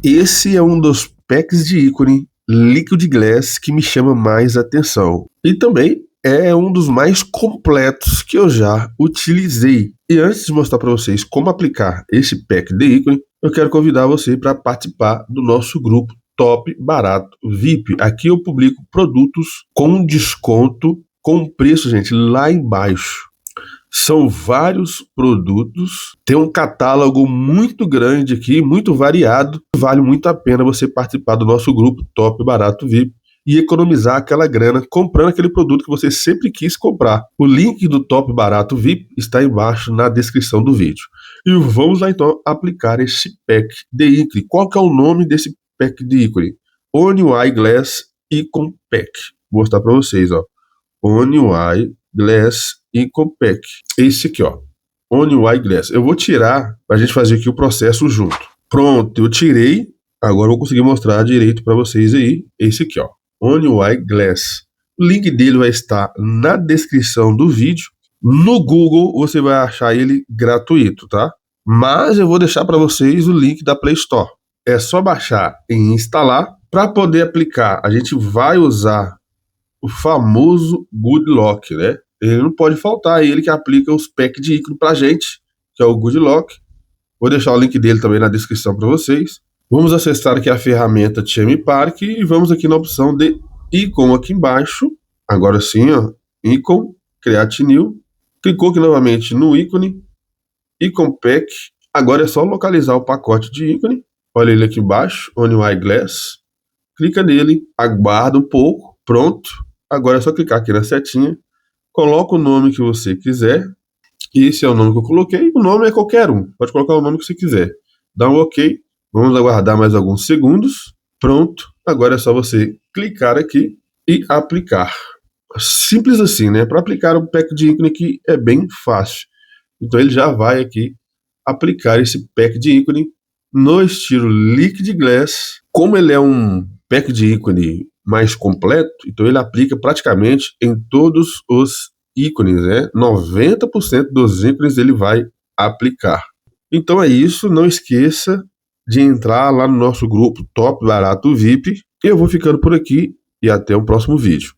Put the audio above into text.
esse é um dos packs de ícone Liquid Glass que me chama mais atenção. E também é um dos mais completos que eu já utilizei. E antes de mostrar para vocês como aplicar esse pack de ícone, eu quero convidar você para participar do nosso grupo Top Barato VIP. Aqui eu publico produtos com desconto, com preço, gente, lá embaixo. São vários produtos, tem um catálogo muito grande aqui, muito variado. Vale muito a pena você participar do nosso grupo Top Barato VIP e economizar aquela grana comprando aquele produto que você sempre quis comprar. O link do Top Barato VIP está embaixo na descrição do vídeo. E vamos lá então aplicar esse pack de ícone. Qual que é o nome desse pack de ícone? Onewhite Glass Icon Pack. Vou mostrar para vocês, ó. Onewhite Glass Icon Pack. Esse aqui, ó. Onewhite Glass. Eu vou tirar para a gente fazer aqui o processo junto. Pronto, eu tirei. Agora eu vou conseguir mostrar direito para vocês aí. Esse aqui, ó. Onewhite Glass. O link dele vai estar na descrição do vídeo. No Google você vai achar ele gratuito, tá? Mas eu vou deixar para vocês o link da Play Store. É só baixar e instalar. Para poder aplicar, a gente vai usar o famoso Good Lock, né? Ele não pode faltar, é ele que aplica os packs de ícone pra gente, que é o Good Lock. Vou deixar o link dele também na descrição para vocês. Vamos acessar aqui a ferramenta Theme Park e vamos aqui na opção de Icon aqui embaixo. Agora sim, ó, Icon, Create New. Clicou aqui novamente no ícone, Icon Pack. Agora é só localizar o pacote de ícone. Olha ele aqui embaixo, Onewhite Glass. Clica nele, aguarda um pouco, pronto. Agora é só clicar aqui na setinha, coloca o nome que você quiser. Esse é o nome que eu coloquei, o nome é qualquer um, pode colocar o nome que você quiser. Dá um OK, vamos aguardar mais alguns segundos. Pronto, agora é só você clicar aqui e aplicar. Simples assim, né? Para aplicar um pack de ícone aqui é bem fácil. Então ele já vai aqui aplicar esse pack de ícone no estilo Liquid Glass. Como ele é um pack de ícone mais completo, então ele aplica praticamente em todos os ícones, né? 90% dos ícones ele vai aplicar. Então é isso, não esqueça de entrar lá no nosso grupo Top Barato VIP. Eu vou ficando por aqui e até o próximo vídeo.